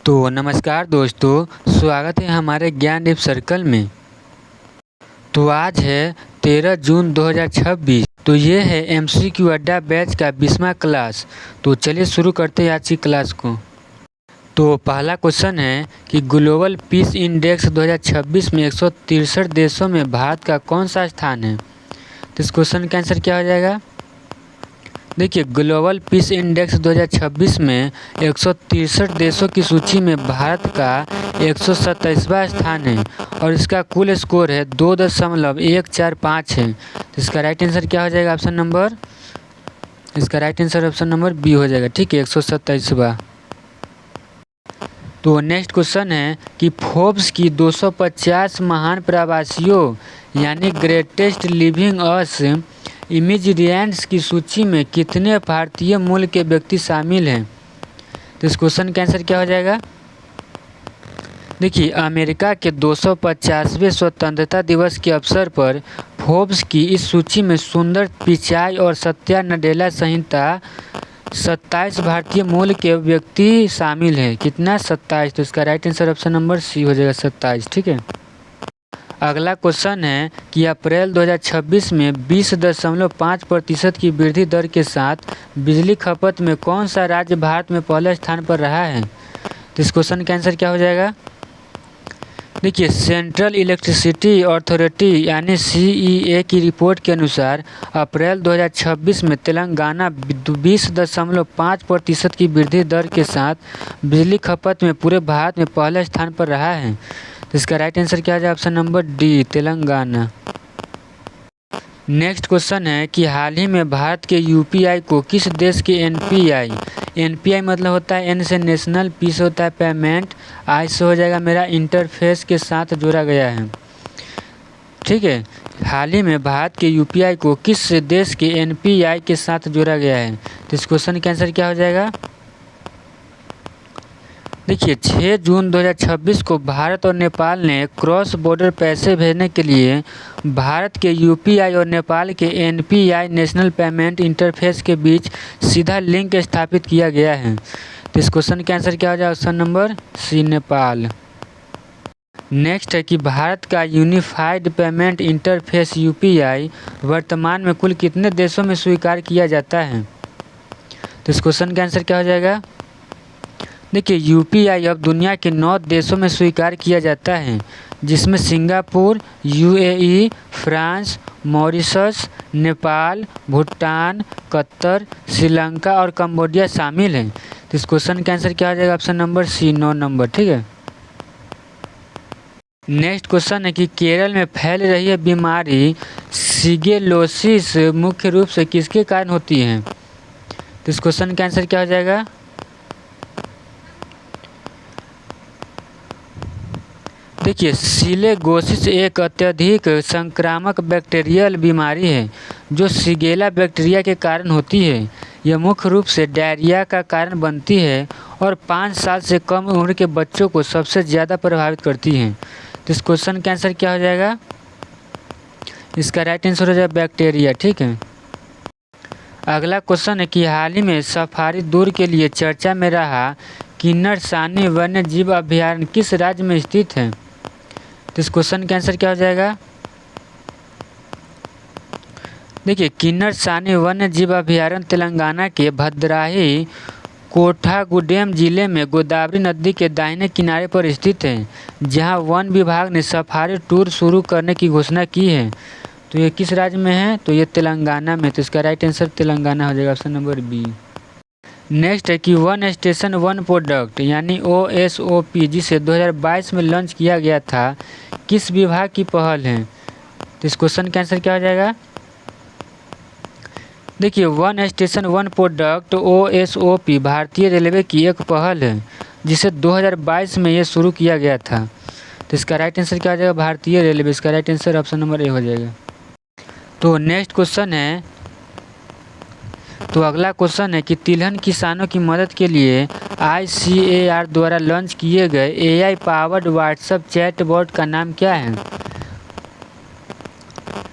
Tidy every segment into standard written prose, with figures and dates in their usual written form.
तो नमस्कार दोस्तों, स्वागत है हमारे ज्ञान डीप सर्कल में। तो आज है 13 जून 2026। तो ये है एमसीक्यू अड्डा बैच का 20वां क्लास। तो चलिए शुरू करते हैं आज की क्लास को। तो पहला क्वेश्चन है कि ग्लोबल पीस इंडेक्स 2026 में 163 देशों में भारत का कौन सा स्थान है। तो इस क्वेश्चन का आंसर क्या हो जाएगा। देखिए, ग्लोबल पीस इंडेक्स 2026 में 163 देशों की सूची में भारत का 127वां स्थान है और इसका कुल स्कोर है 2.145 है। तो इसका राइट आंसर क्या हो जाएगा इसका right answer option number B हो जाएगा। ठीक है, 127वां। तो नेक्स्ट क्वेश्चन है कि फोर्ब्स की 250 महान प्रवासियों यानी ग्रेटेस्ट लिविंग अस इमिग्रेंट्स की सूची में कितने भारतीय मूल के व्यक्ति शामिल हैं। तो इस क्वेश्चन का आंसर क्या हो जाएगा। देखिए, अमेरिका के 250वें स्वतंत्रता दिवस के अवसर पर फोर्ब्स की इस सूची में सुंदर पिचाई और सत्या नडेला सहित 27 भारतीय मूल के व्यक्ति शामिल हैं। कितना? 27। तो इसका right answer option number C हो जाएगा, 27। ठीक है। अगला क्वेश्चन है कि अप्रैल 2026 में 20.5% की वृद्धि दर के साथ बिजली खपत में कौन सा राज्य भारत में पहले स्थान पर रहा है। तो इस क्वेश्चन का आंसर क्या हो जाएगा। देखिए, सेंट्रल इलेक्ट्रिसिटी अथॉरिटी यानी CEA की रिपोर्ट के अनुसार अप्रैल 2026 में तेलंगाना 20.5% की वृद्धि दर के साथ बिजली खपत में पूरे भारत में पहले स्थान पर रहा है। तो इसका राइट आंसर क्या है? Option number D, Telangana. Next question है कि हाल ही में भारत के UPI को किस देश के NPI मतलब होता है N से नेशनल, P से होता है पेमेंट, I से हो जाएगा मेरा इंटरफेस के साथ जोड़ा गया है। ठीक है, हाल ही में भारत के UPI को किस देश के NPI के साथ जोड़ा गया है। तो इस क्वेश्चन का आंसर क्या हो जाएगा। देखिए, 6 जून 2026 को भारत और नेपाल ने क्रॉस बॉर्डर पैसे भेजने के लिए भारत के UPI और नेपाल के NPI नेशनल पेमेंट इंटरफेस के बीच सीधा लिंक स्थापित किया गया है। तो इस क्वेश्चन का आंसर क्या हो जाएगा। Option number C, Nepal. Next है कि भारत का यूनिफाइड पेमेंट इंटरफेस UPI वर्तमान में कुल कितने देशों में स्वीकार किया जाता है। तो इस क्वेश्चन का आंसर क्या हो जाएगा। देखिए, UPI अब दुनिया के 9 देशों में स्वीकार किया जाता है, जिसमें Singapore, UAE, France, Mauritius, Nepal, Bhutan, Qatar, Sri Lanka और कंबोडिया शामिल हैं। तो इस क्वेश्चन का आंसर क्या हो जाएगा। Option number C, 9 number. ठीक है। नेक्स्ट क्वेश्चन है कि केरल में फैल रही है बीमारी शिगेलोसिस मुख्य रूप से किसके कारण होती है। तो इस क्वेश्चन का आंसर क्या हो जाएगा। देखिए, शिगेलोसिस एक अत्यधिक संक्रामक बैक्टीरियल बीमारी है जो शिगेला बैक्टीरिया के कारण होती है। यह मुख्य रूप से डायरिया का कारण बनती है और 5 साल से कम उम्र के बच्चों को सबसे ज़्यादा प्रभावित करती है। तो इस क्वेश्चन का आंसर क्या हो जाएगा। इसका राइट आंसर हो जाएगा बैक्टीरिया। ठीक है। अगला क्वेश्चन है कि हाल ही में सफारी दूर के लिए चर्चा में रहा किन्नर सानी वन्य जीव अभयारण्य किस राज्य में स्थित है। तो इस क्वेश्चन का आंसर क्या हो जाएगा। देखिए, किन्नर सानी वन्य जीव अभयारण्य तेलंगाना के भद्राही कोठागुडेम जिले में गोदावरी नदी के दाहिने किनारे पर स्थित है, जहां वन विभाग ने सफारी टूर शुरू करने की घोषणा की है। तो ये किस राज्य में है। तो ये तेलंगाना में। तो इसका राइट आंसर तेलंगाना हो जाएगा, ऑप्शन नंबर बी। नेक्स्ट है कि वन स्टेशन वन प्रोडक्ट यानी OSOP जिसे 2022 में लॉन्च किया गया था किस विभाग की पहल है। तो इस क्वेश्चन का आंसर क्या हो जाएगा। देखिए, one station one product OSOP भारतीय रेलवे की एक पहल है जिसे 2022 में ये शुरू किया गया था। तो इसका राइट आंसर क्या हो जाएगा। भारतीय रेलवे। इसका right answer option number A हो जाएगा। तो नेक्स्ट क्वेश्चन है, तो अगला क्वेश्चन है कि तिलहन किसानों की मदद के लिए ICAR द्वारा लॉन्च किए गए AI पावर्ड व्हाट्सएप चैटबॉट का नाम क्या है।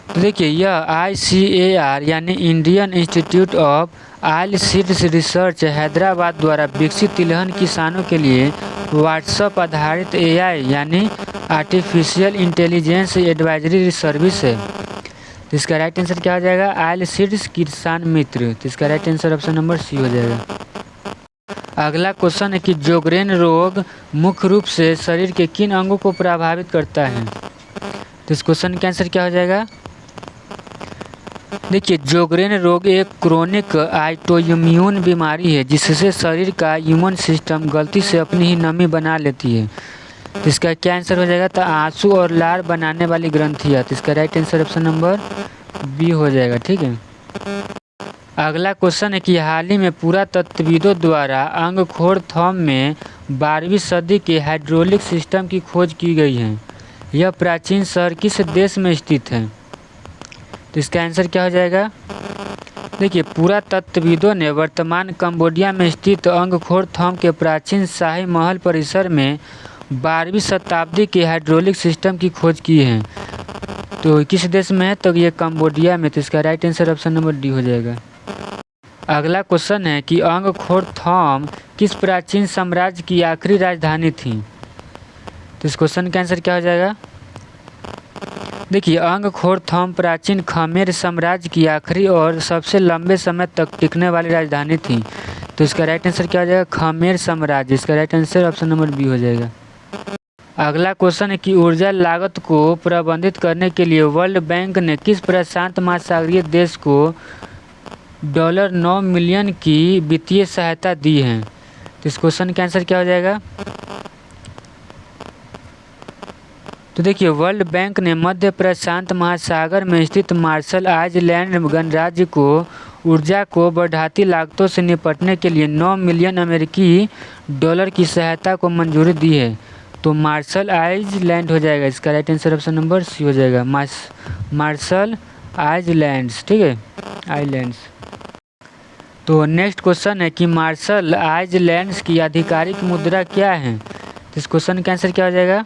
तो देखिए, यह ICAR यानी Indian institute of oil seeds research Hyderabad द्वारा विकसित तिलहन किसानों के लिए व्हाट्सएप आधारित एआई यानी आर्टिफिशियल इंटेलिजेंस एडवाइजरी सर्विस है। तो इसका राइट आंसर क्या हो जाएगा? आइलसीड्स किसान मित्र। तो इसका right answer option number C हो जाएगा। अगला क्वेश्चन है कि जोगरेन रोग मुख्य रूप से शरीर के किन अंगों को प्रभावित करता है? तो इस क्वेश्चन का आंसर क्या हो जाएगा? देखिए, जोगरेन रोग एक क्रोनिक ऑटोइम्यून बीमारी है जिससे शरीर का इम्यून सिस्टम गलती से अपनी ही नमी बना लेती है। तो इसका क्या आंसर हो जाएगा? तो आंसू और लार बनाने वाली ग्रंथियाँ। तो इसका right answer option number B हो जाएगा। ठीक है। अगला क्वेश्चन है कि हाल ही में पुरातत्वविदों द्वारा अंगखोर थंब में 12वीं सदी के हाइड्रोलिक सिस्टम की खोज की गई है। यह प्राचीन शहर किस देश में स्थित है? तो इसका आंसर क्या हो जाएगा? देखिए, पुरातत्वविदों ने वर्तमान कंबोडिया में स्थित अंगखोर थंब के प्राचीन शाही महल परिसर में 12वीं शताब्दी के हाइड्रोलिक सिस्टम की खोज की है। तो किस देश में है? तो ये कंबोडिया में। तो इसका right answer option number D हो जाएगा। अगला क्वेश्चन है कि अंगखोर थंब किस प्राचीन साम्राज्य की आखिरी राजधानी थी? तो इस क्वेश्चन का आंसर क्या हो जाएगा? देखिए, अंगखोर थंब प्राचीन खमेर साम्राज्य की आखिरी और सबसे लंबे समय तक टिकने वाली राजधानी थी। तो इसका राइट आंसर क्या हो जाएगा? खमेर साम्राज्य। इसका right answer option number B हो जाएगा। अगला क्वेश्चन है कि ऊर्जा लागत को प्रबंधित करने के लिए वर्ल्ड बैंक ने किस प्रशांत महासागरीय देश को $9 मिलियन की वित्तीय सहायता दी है? तो इस क्वेश्चन का आंसर क्या हो जाएगा? तो देखिए, वर्ल्ड बैंक ने मध्य प्रशांत महासागर में स्थित मार्शल आइलैंड गणराज्य को ऊर्जा को बढ़ती लागतों से निपटने के लिए $9 मिलियन की सहायता को मंजूरी दी है। तो मार्शल आइलैंड हो जाएगा। इसका right answer option number C हो जाएगा। Marshall Islands. ठीक है, आइलैंड्स। तो नेक्स्ट क्वेश्चन है कि मार्शल आइलैंड्स की आधिकारिक मुद्रा क्या है? तो इस क्वेश्चन का आंसर क्या हो जाएगा?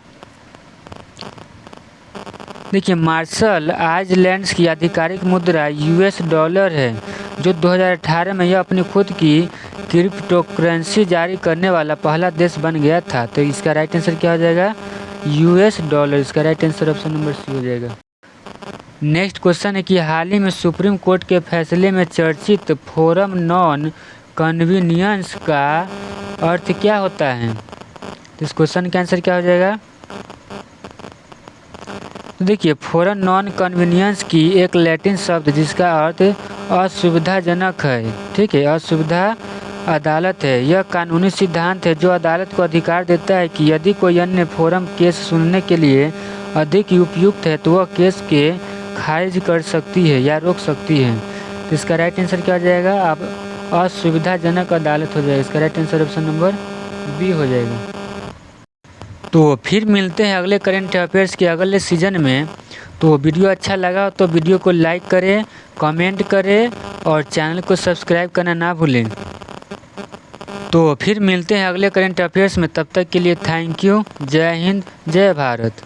देखिए, मार्शल आइलैंड्स की आधिकारिक मुद्रा US डॉलर है, जो 2018 में यह अपनी खुद की क्रिप्टोकरेंसी जारी करने वाला पहला देश बन गया था। तो इसका राइट आंसर क्या हो जाएगा? US dollar. इसका right answer option number C हो जाएगा। नेक्स्ट क्वेश्चन है कि हाल ही में सुप्रीम कोर्ट के फैसले में चर्चित फोरम नॉन कन्वीनियंस का अर्थ क्या होता है? तो इस क्वेश्चन का आंसर क्या हो जाएगा? तो देखिए, फोरम नॉन कन्वीनियंस की एक लैटिन शब्द जिसका अर्थ असुविधाजनक है। ठीक है, असुविधा अदालत है। यह कानूनी सिद्धांत है जो अदालत को अधिकार देता है कि यदि कोई अन्य फोरम केस सुनने के लिए अधिक उपयुक्त है तो वह केस के खारिज कर सकती है या रोक सकती है। तो इसका राइट आंसर क्या हो जाएगा? अब असुविधाजनक अदालत हो जाएगा। इसका right answer option number B हो जाएगा। तो फिर मिलते हैं अगले करंट अफेयर्स के अगले सीजन में। तो वीडियो अच्छा लगा तो वीडियो को लाइक करें, कमेंट करें और चैनल को सब्सक्राइब करना ना भूलें। तो फिर मिलते हैं अगले करंट अफेयर्स में। तब तक के लिए थैंक यू। जय हिंद, जय भारत।